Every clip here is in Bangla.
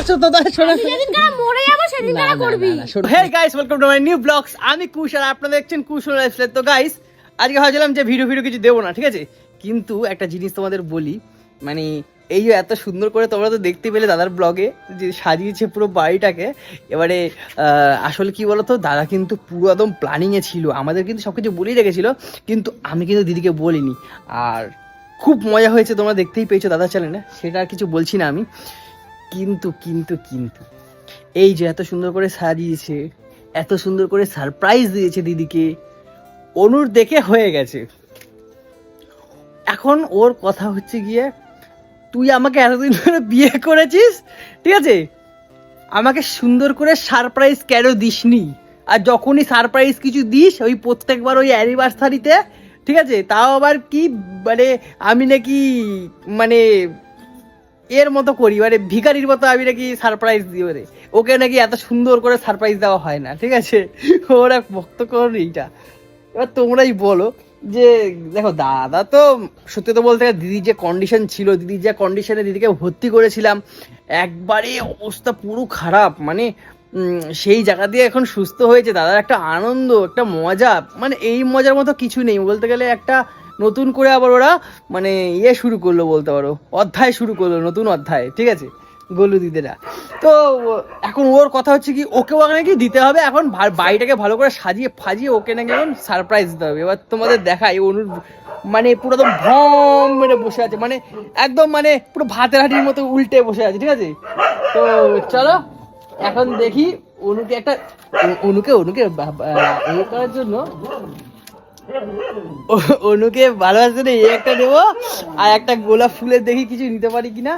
আসো তো তাই শোনা। মরে যাবো সেদিন তারা করবি। Hey guys, welcome to my new blogs. আমি কুশ আর আপনারা দেখছেন কুশ লাইফস্টাইল। তো গাইস, আজকে ভাবছিলাম যে ভিডিও কিছু দেবো না, ঠিক আছে, কিন্তু একটা জিনিস তোমাদের বলি, মানে এই যে এত সুন্দর করে তোমরা তো দেখতে পেলে দাদার ব্লগে যে সাজিয়েছে পুরো বাড়িটাকে। এবারে আসলে কি বলতো, দাদা কিন্তু পুরো একদম প্ল্যানিংয়ে ছিল, আমাদের কিন্তু সব কিছু বলেই রেখেছিল, কিন্তু আমি কিন্তু দিদিকে বলিনি। আর খুব মজা হয়েছে, তোমরা দেখতেই পেয়েছো দাদার চ্যানেলে, সেটা আর কিছু বলছি না আমি। কিন্তু কিন্তু কিন্তু এই যে এত সুন্দর করে সাজিয়েছে, এত সুন্দর করে সারপ্রাইজ দিয়েছে দিদিকে, অনুর দেখে হয়ে গেছে। এখন ওর কথা হচ্ছে গিয়ে, তুই আমাকে এতদিন ধরে বিয়ে করেছিস, ঠিক আছে, আমাকে সুন্দর করে সারপ্রাইজ কেন দিসনি? আর যখনই সারপ্রাইজ কিছু দিস, ওই প্রত্যেকবার ওই অ্যানিভার্সারিতে, ঠিক আছে, তাও আবার কি মানে আমি নাকি মানে এর মতো করি, মানে ভিখারির মতো আমি নাকি সারপ্রাইজ দিই ওরে। ওকে নাকি এত সুন্দর করে সারপ্রাইজ দেওয়া হয় না, ঠিক আছে, ওর এক ভক্ত করুন এইটা। এবার তোমরাই বলো যে দেখো দাদা তো সত্যি তো বলতে গেলে দিদির যে কন্ডিশন ছিল, দিদির যে কন্ডিশনে দিদিকে ভর্তি করেছিলাম, একবারে অবস্থা পুরো খারাপ, মানে সেই জায়গা দিয়ে এখন সুস্থ হয়েছে। দাদার একটা আনন্দ, একটা মজা, মানে এই মজার মতো কিছু নেই বলতে গেলে। একটা নতুন করে আবার ওরা মানে ইয়ে শুরু করলো বলতে পারো, অধ্যায় শুরু করলো, নতুন অধ্যায়, ঠিক আছে, গোলু দিদিরা। তো এখন ওর কথা হচ্ছে কি, ওকেও নাকি দিতে হবে এখন, বাড়িটাকে ভালো করে সাজিয়ে ফাজিয়ে ওকে নাকি এখন সারপ্রাইজ দিতে হবে। এবার তোমাদের দেখাই অনুর মানে পুরো একদম ভম মেরে বসে আছে, মানে একদম মানে পুরো ভাতের হাঁড়ির মতো উল্টে বসে আছে, ঠিক আছে। তো চলো এখন দেখি অনুকে একটা অনুকে ইয়ে করার জন্য, অনুকে ভালোবাসার জন্য এই একটা নেবো, আর একটা গোলাপ ফুলের দেখি কিছু নিতে পারি কিনা।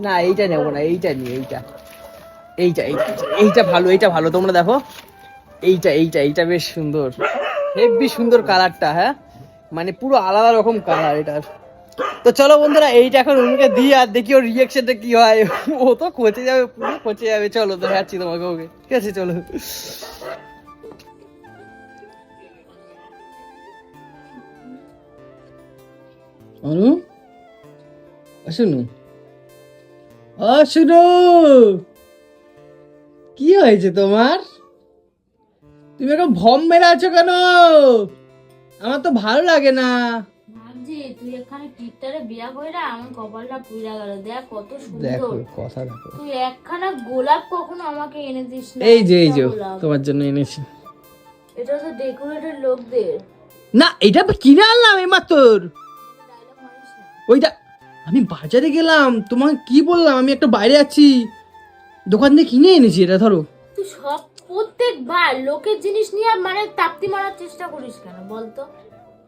না এইটা নেবো না, এইটা নিয়ে এইটা এইটা এইটা এইটা ভালো, এইটা ভালো, তোমরা দেখো এইটা এইটা এইটা বেশ সুন্দর, হেভি সুন্দর কালারটা, হ্যাঁ মানে পুরো আলাদা রকম কালার এটার। তো চলো বন্ধুরা, এইটা এখন অনুকে দিই আর দেখি ওর রিয়াকশনটা কি হয়। ও তো খচে যাবে, পুরো খচে যাবে। চলো তো দেখাচ্ছি তোমাকে ওকে, ঠিক আছে, চলো। অনু শুনু, শুনো, কি হয়েছে তোমার? তুমি এখন ভম মেরে আছো কেন? আমার তো ভালো লাগে না। ভাবছি তুই এখানে টিকটারে বিয়া কইরা আমার কপালটা পুইরা গেল। দেখ কত দেখো সুন্দর, কথা দেখো, তুই একখানা গোলাপ কখনো আমাকে এনে দিস না। এই যে একটা গোলাপ। তোমার জন্য এনেছি। এটা তো ডেকোরেটেড লোকদের। না এটা কিনে আনলাম এই মাত্র। ডায়লগ মারিস না। ওইটা আমি বাজারে গেলাম, তোমাকে কি বললাম, আমি একটা বাইরে আছি, দোকান থেকে কিনে এনেছি এটা, ধরো। তুই সব প্রত্যেকবার লোকের জিনিস নিয়ে মানে তাপ্তি মারার চেষ্টা করিস কেন বলতো?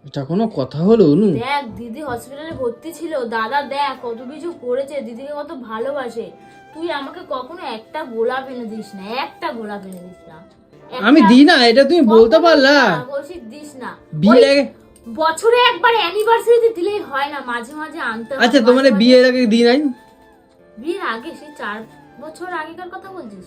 এটা কোনো কথা হলো অনু? দেখ দিদি হসপিটালে ভর্তি ছিল, দাদা দেখ কত কিছু করেছে, দিদিকে কত ভালোবাসে। তুই আমাকে কখনো একটা গোলাপ এনে দিস না, একটা গোলাপ এনে দিস না। আমি দিই না, এটা তুমি বলতে পারলা? বলছি দিস না। বিয়ের আগে বছরে একবার অ্যানিভার্সারিতে দিলেই হয় না, মাঝে মাঝে আনতে হয়। আচ্ছা তোমার বিয়ের আগে দিই নাই? বিয়ের আগে সেই 4 বছর আগেকার কথা বলছিস?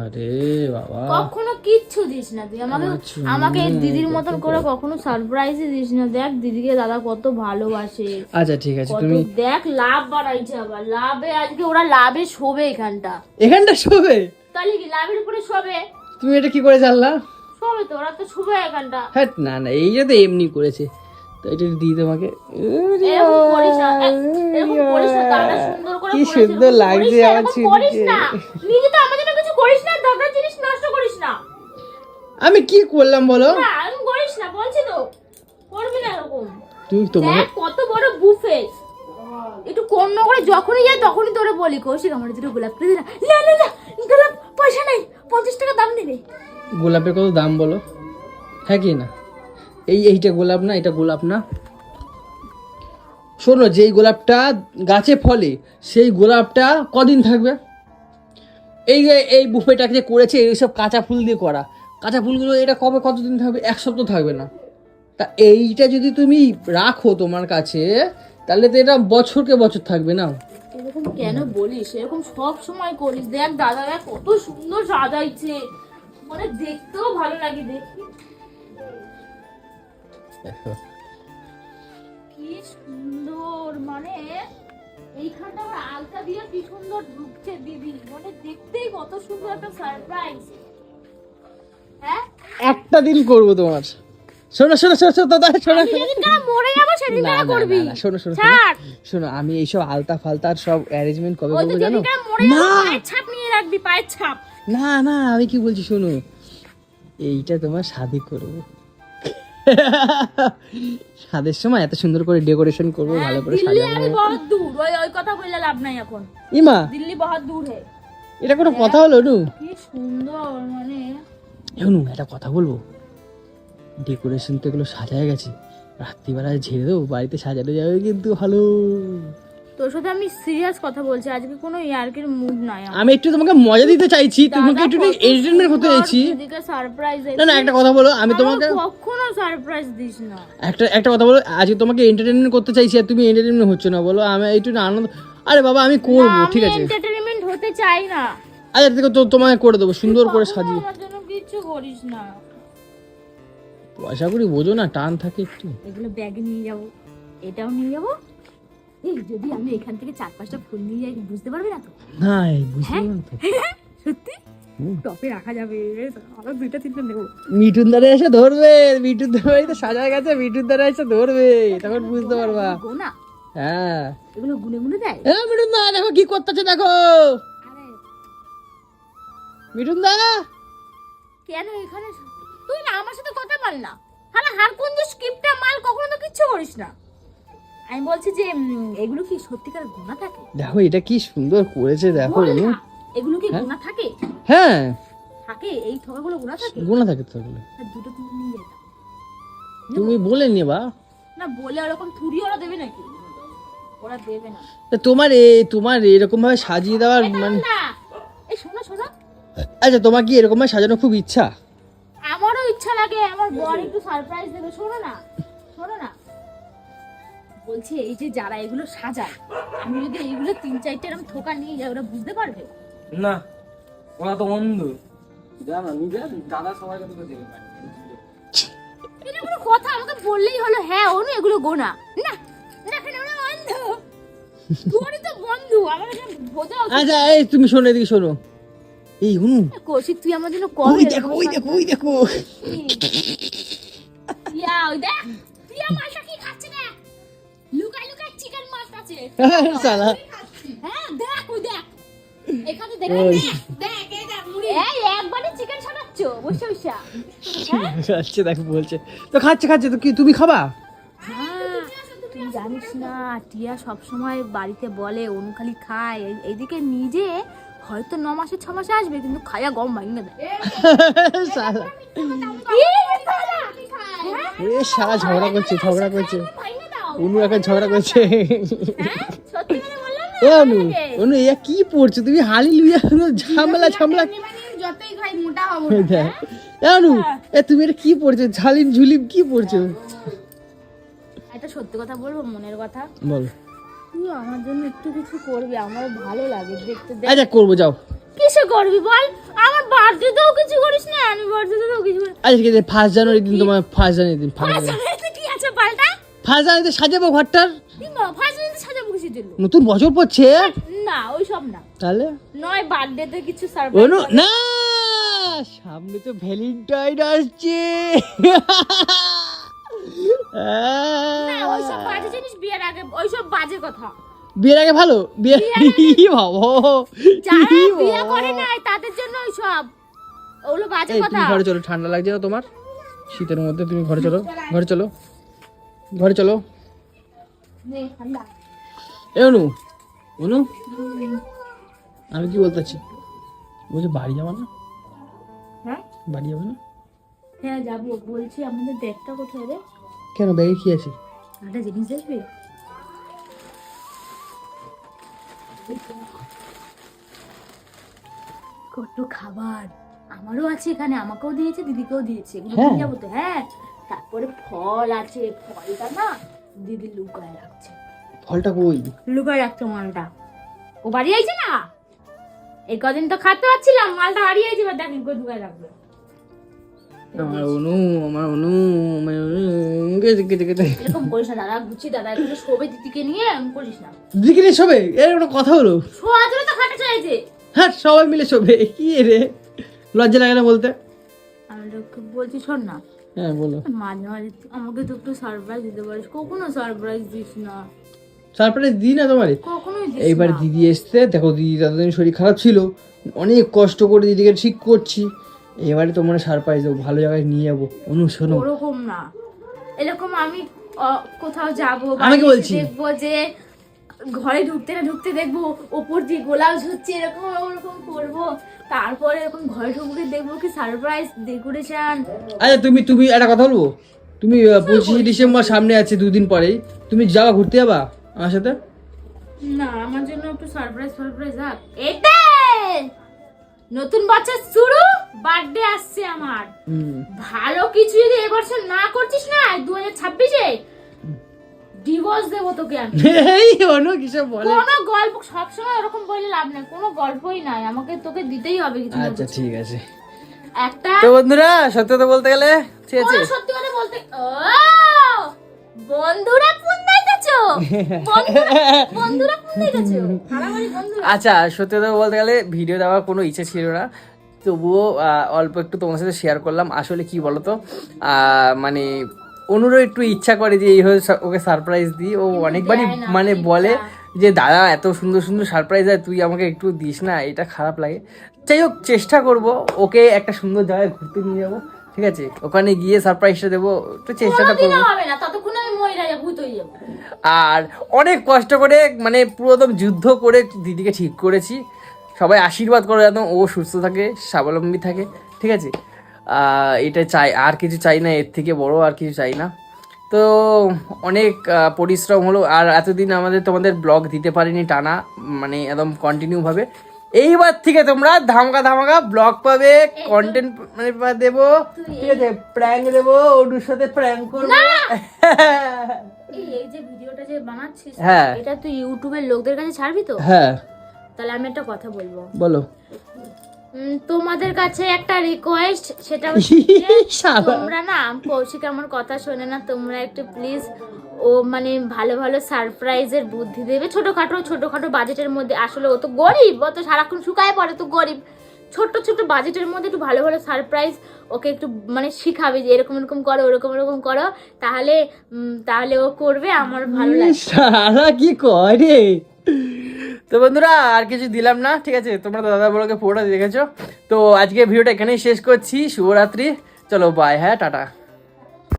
আরে বাবা, কখনো কিচ্ছু দিস না তুই আমাকে। আমাকে এই দিদির মতন করে কখনো সারপ্রাইজই দিস না। দেখ দিদিকে দাদা কত ভালোবাসে। আচ্ছা ঠিক আছে, কত তুমি দেখ লাভ বাড়াইছে, আবার লাভে আজকে ওরা লাভে শোবে এখানটা শোবে? তাহলে কি লাভের উপরে শোবে? তুমি এটা কি করে জানলা? শোবে তো, ওরা তো শোবে এখানটা। হ্যাঁ না না, এই যে তো এমনি করেছে, তো এটা দিই তোমাকে। এরকম করিস না, এরকম করিস না, দাদা সুন্দর করে কি করেছে, সুন্দর এরকম লাগছে করিস না, আমার এরকম করিস না। ছেলেকে। নিজে তো আমাদের জন্য কিছু করিস না, দাদার জিনিস নষ্ট করিস না। আমি কি করলাম বলো? না এরকম করিস না, বলছি তো করবি না এরকম। তুমি তোমাকে দেখ কত বড় বুফে, একটু কর্ণ করে যখনই যায় তখনই তোরে বলি কৌশিক আমার দুটো গোলাপ কিনে দে না। না না না, গোলাপ পয়সা নাই, 50 টাকা দাম নেবে। গোলাপের কত দাম বলো? হ্যাঁ কি না, এইটা গোলাপ না, এটা গোলাপ না। শোনো, যেই গোলাপটা গাছে ফলে সেই গোলাপটা কদিন থাকবে? এই যে এই বুফেটাকে যে করেছে এইসব কাঁচা ফুল দিয়ে করা, কাঁচা ফুলগুলো এটা কবে কতদিন থাকবে? এক সপ্তাহ থাকবে না। তা এইটা যদি তুমি রাখো তোমার কাছে, তাহলে তো এটা বছরকে বছর থাকবে না। এরকম কেন বলিস? এরকম সব সময় করিস। দেখ দাদা দেখ কত সুন্দর সাজাইছে, মানে দেখতেও ভালো লাগে। দেখি কি সুন্দর, মানে এইখানটা আমার আলতা দিয়ে কি সুন্দর ঢুকছে দিদি, মানে দেখতেই কত সুন্দর একটা সারপ্রাইজ। হ্যাঁ, একটা দিন করবো তোমার। শোনো শোনো শোনো শোনো দাদা, শোনো আমি যেদিন কারা মরে যাবো সেদিন না, কারা না, করবি। না, না, শোনো শোনো শোনো ছাড়। শোনো, আমি এইসব আলতা ফালতা সব অ্যারেঞ্জমেন্ট কবে ওই তো করবো জানো? যেদিন কারা মরে না যাবো পায়ের ছাপ নিয়ে রাখবি, পায়ের ছাপ। না না, আমি কি বলছি শোনো, এইটা তোমার শাদি করবো। শাদের সময় এত সুন্দর করে ডেকোরেশন করবো, হ্যাঁ, ভালো করে দিল্লি আমি সাজাবো। বহুত দূর, ওই ওই কথা বললে লাভ নাই এখন। ইমা, দিল্লি বহুত দূর হে। এটা কোনো কথা হলো নু? কি সুন্দর, মানে নু একটা কথা বলবো, ডেকোরেশন তো এগুলো সাজায় গেছে, রাত্রিবেলায় ঝেড়ে দেবো, বাড়িতে সাজানো যাবে কিন্তু ভালো। তোর সাথে আমি সিরিয়াস কথা বলছি, আজকে কোনো ইয়ার্কের মুড নাই আমার। আমি একটু তোমাকে মজা দিতে চাইছি, তোমাকে একটু এন্টারটেইনমেন্ট করতে চাইছি। দিদিকে সারপ্রাইজ। না না, একটা কথা বলো, আমি তোমাকে কখনো সারপ্রাইজ দিস না। একটা কথা বলো, আজকে তোমাকে এন্টারটেইনমেন্ট করতে চাইছি আর তুমি এন্টারটেইনমেন্ট হচ্ছে না, বলো আমি একটু না আনন্দ। আরে বাবা আমি করবো, ঠিক আছে, এন্টারটেইনমেন্ট হতে চাই না। আচ্ছা দেখো তো তোমাকে করে দেবো সুন্দর করে সাজিয়ে। আমার জন্য কিছু করিস না। পয়সা করি বোঝো না, টান থাকে একটু। এগুলো ব্যাগে নিয়ে যাব, এটাও নিয়ে যাব। এই যদি আমি এখান থেকে 4-5টা ফুল নিয়ে যাই, বুঝতে পারবি না তো? না বুঝতে পারো তো। সত্যি টপে রাখা যাবে, আরো 2টা-3টা নেব। মিঠুন দ্বারা এসে ধরবে, মিঠুন দ্বারা তো সাজায় গেছে, মিঠুন দ্বারা এসে ধরবে, তখন বুঝতে পারবা। গোনা হ্যাঁ এগুলো গুনে গুনে দেয়। মিঠুন দা দেখো কি করতেছে, দেখো আরে মিঠুন দা। কেন এখানে তুই না আমার সাথে কথা বল না, হ্যাঁ হার কোন যে স্ক্রিপ্টটা মাল কখনো তো কিচ্ছু করিস না। আমি বলছি যে এগুলো কি সত্যিকার গোনা থাকে? দেখো এটা কি সুন্দর করেছে, দেখো বল অনু। না, এগুলো কি গোনা থাকে? হ্যাঁ থাকে, এই ঠকাগুলো গোনা থাকে। গোনা থাকে তো এগুলো। আর 2টো নিয়ে যেতাম তুমি বলে নেবা না, বলে ওরকম থুরি ওরা দেবে নাকি? ওরা দেবে না। তা তোমার এরকম ভাবে সাজিয়ে দেওয়ার মানে, না এই শোনো শোনো, আচ্ছা তোমার কি এরকম ভাবে সাজানো খুব ইচ্ছা? আমারও ইচ্ছা লাগে আমার বর একটু সারপ্রাইজ দেবে। শোনো না, শোনো না, বলছি এই যে যারা এগুলো সাজায়, আমি যদি এইগুলো 3-4টা এরকম থোকা নিয়ে যাই, ওরা বুঝতে পারবে না, ওরা তো অন্ধ। জানা নিজে দাদা সবাই কথা দেখে পায়। এটা কোনো কথা? আমাকে বললেই হলো হ্যাঁ অনু এগুলো গোনা। না না কেন ওরা অন্ধ? তোরই তো বন্ধু, আমার এটা বোঝা উচিত। আচ্ছা এই তুমি শোনো, এদিকে শোনো, এই হুনু, কৌশিক তুই আমার জন্য কবে ওই দেখো ওই দেখো ওই দেখো। ইয়া ওই দেখ টিয়া মাছটা কি খাচ্ছে না, লুকাই লুকাই চিকেন মাছ আছে। শালা হ্যাঁ দেখ ওই দেখ, এখানে দেখ ওই। দেখ এই দেখ মুড়ি, এই একবারে চিকেন ছাড়াচ্ছ বসে বসে। হ্যাঁ আচ্ছা দেখো বলছে তো, খাচ্ছে তো কি তুমি খাবা? হ্যাঁ, তুই জানিস না টিয়া সব সময় বাড়িতে বলে অনু খালি খায়, এইদিকে নিজে হয়তো 9 মাসে 6 মাসে আসবে কিন্তু খায়া গম ভাঙিয়ে দেয়। শালা হ্যাঁ? এ শালা ঝগড়া করছে ভাঙিয়ে দাও। অনু এখন ঝগড়া করছে। হ্যাঁ? সত্যি করে বললাম না এ অনু, আপনাকে। অনু এ কি পড়ছো তুমি? হালি লুইয়া ঝামেলা যতই খাই মোটা হবো এ দেখ। এ অনু, এ তুমি এটা কি পড়ছো? ঝালিম ঝুলিম কি পড়ছো? একটা সত্যি কথা বলবো, মনের কথা, বল। তুই আমার জন্য একটু কিছু করবি, আমার ভালো লাগে দেখতে। দেখ আচ্ছা করবো, যাও। কিসে করবি বল? আমার বার্থডেতেও কিছু করিস না, অ্যানিভার্সারিতেও কিছু করিস আচ্ছা ঠিক আছে, 1 জানুয়ারি দিন তোমার, 1 জানুয়ারি দিন, 1 জানুয়ারি। না। কি আছে পাল্টা? 1 জানুয়ারিতে সাজাবো ঘরটার, ফার্স্ট সাজাবো কিছু দিল নতুন বছর পড়ছে। না, ওই সব না, তাহলে নয় বার্থডেতে কিছু অনু সারপ্রাইজ না, সামনে তো ভ্যালেন্টাইন আসছে। না, ওই সব বাজে জিনিস বিয়ের আগে, ওই সব বাজে কথা। বিয়ের আগে ভালো, বিয়ে ভাবো যারা বিয়ে করে নাই তাদের জন্য ওই সব, ওগুলো বাজে এই কথা। তুমি ঘরে চলো, ঠান্ডা লাগছে না তোমার? শীতের মধ্যে তুমি ঘরে চলো, ঘরে চলো, ঘরে চলো। নে, ঠান্ডা। এ অনু, অনু আমি কি বলতে চাচ্ছি, বলছি বাড়ি যাবো না? হ্যাঁ বাড়ি যাবো না? হ্যাঁ যাবো, বলছি আমাদের ব্যাগটা কোথায় রে? কেন, ব্যাগে কি আছে? একটা জিনিস আসবে। কত খাবার আমারও আছে এখানে, আমাকেও দিয়েছে দিদিকেও দিয়েছে, এগুলো হ্যাঁ। নিয়ে যাবো তো। হ্যাঁ, তারপরে ফল আছে, ফলটা না দিদি লুকায় রাখছে, ফলটা কই? লুকায় রাখছে মালটা। ও বাড়ি আইছে না, এই কদিন তো খাতে পারছিলাম, মালটা বাড়ি আইছে, এবার দেখেন কই লুকায় রাখবে। আমার অনু আমার অনু আমার অনু গেছে গেছে গেছে এরকম করিস না দাদা, গুচি দাদা, এখানে শোবে দিদিকে নিয়ে এরকম করিস না। দিকে নিয়ে শোবে এর কোনো কথা হলো? শোয়া জন্য তো খাটে চাইছে। হ্যাঁ সবাই মিলে শোবে কি রে, লজ্জা লাগে না বলতে? আমি তোকে বলছি শোন না, হ্যাঁ বলো। মাঝে মাঝে আমাকে তো একটু সারপ্রাইজ দিতে পারিস, কখনো সারপ্রাইজ দিস না, সারপ্রাইজ দিই না তোমারে? কখনোই দিস এইবার না। দিদি এসছে, দেখো দিদি ততদিন শরীর খারাপ ছিল, অনেক কষ্ট করে দিদিকে ঠিক করছি, এবারে তোমার সারপ্রাইজ দেবো, ভালো জায়গায় নিয়ে যাবো। অনু শোনো, ওরকম না, এরকম আমি কোথাও যাবো, আমি কি বাড়িতে বলছি? দেখবো যে ঘরে ঢুকতে না ঢুকতে দেখবো ওপর দিয়ে গোলাপ হচ্ছে, এরকম ওরকম করবো, তারপরে এরকম ঘরে ঢুকতে দেখবো কি সারপ্রাইজ ডেকোরেশন। আচ্ছা তুমি তুমি একটা কথা বলবো, তুমি 25 ডিসেম্বর সামনে আছে, দুদিন পরেই, তুমি যাবা ঘুরতে যাবা আমার সাথে? না, আমার জন্য একটু সারপ্রাইজ রাখ। এতে নতুন বছর শুরু, বার্থডে আসছে আমার, ভালো কিছু যদি এবছর না করছিস না 2026-এ ডিভোর্স দেবো তোকে আমি। এই অনু কিসব বলে? কোনো গল্প সবসময় এরকম বললে লাভ নেই, কোনো গল্পই নাই, আমাকে তোকে দিতেই হবে কিছু না আচ্ছা কিছু। ঠিক আছে। একটা তো বন্ধুরা সত্যি কথা বলতে গেলে ঠিক আছে, কোনো সত্যি কথা বলতে বন্ধুরা ফোন দিতেছো, বন্ধুরা ফোন দিতেছো, হারামারি বন্ধুরা। আচ্ছা সত্যি কথা বলতে গেলে ভিডিও দেওয়ার কোনো ইচ্ছে ছিল না, তবুও অল্প একটু তোমার সাথে শেয়ার করলাম। আসলে কি বলতো, মানে অনুরও একটু ইচ্ছা করে যে এইভাবে ওকে সারপ্রাইজ দিই, ও অনেকবারই দেয় না, মানে বলে যে দাদা এত সুন্দর সুন্দর সারপ্রাইজ দেয়, তুই আমাকে একটু দিস না, এটা খারাপ লাগে। যাই হোক চেষ্টা করব, ওকে একটা সুন্দর জায়গায় ঘুরতে নিয়ে যাবো, ঠিক আছে, ওখানে গিয়ে সারপ্রাইজটা দেবো, একটু চেষ্টাটা করবো। কোনোদিনও হবে না, ততক্ষণ আমি মহিলা ভূত হয়ে যাবো। আর অনেক কষ্ট করে মানে পুরো একদম যুদ্ধ করে দিদিকে ঠিক করেছি, সবাই আশীর্বাদ করে যেন ও সুস্থ থাকে, স্বাবলম্বী থাকে, ঠিক আছে, এটা চাই, আর কিছু চাই না, এর থেকে বড় আর কিছু চাই না। তো অনেক পরিশ্রম হলো, আর এতদিন তোমাদের ব্লগ দিতে পারিনি টানা, মানে একদম কন্টিনিউভাবে। এইবার থেকে তোমরা ধামাকা ধামাকা ব্লগ পাবে, কন্টেন্ট মানে দেবো, ঠিক আছে, প্র্যাঙ্ক দেবো, ওর সাথে প্র্যাঙ্ক করবো। এই যে ভিডিওটা যে বানাচ্ছিস, হ্যাঁ। এটা তুই ইউটিউবের লোকদের কাছে ছাড়বি তো? হ্যাঁ তাহলে আমি একটা কথা বলবো, বলো। তোমাদের কাছে একটা রিকোয়েস্ট, সেটা হচ্ছে শালা। তোমরা না, কৌশিক আমার কথা শোনে না, তোমরা একটু প্লিজ ও মানে ভালো ভালো সারপ্রাইজের বুদ্ধি দেবে, ছোটখাটো বাজেটের মধ্যে। আসলে ও তো গরিব, ও তো সারাক্ষণ শুকায় পড়ে, তো গরিব, ছোট বাজেটের মধ্যে একটু ভালো ভালো সারপ্রাইজ ওকে একটু মানে শিখাবে যে এরকম এরকম করো, ওরকম করো, তাহলে ও করবে, আমার ভালো লাগে। সারা কি করে। তো বন্ধুরা আর কিছু দিলাম না, ঠিক আছে, তোমরা তো দাদা বড়কে পুরোটা দেখেছো। তো আজকে ভিডিওটা এখানেই শেষ করছি, শুভরাত্রি, চলো বাই, হ্যাঁ টাটা।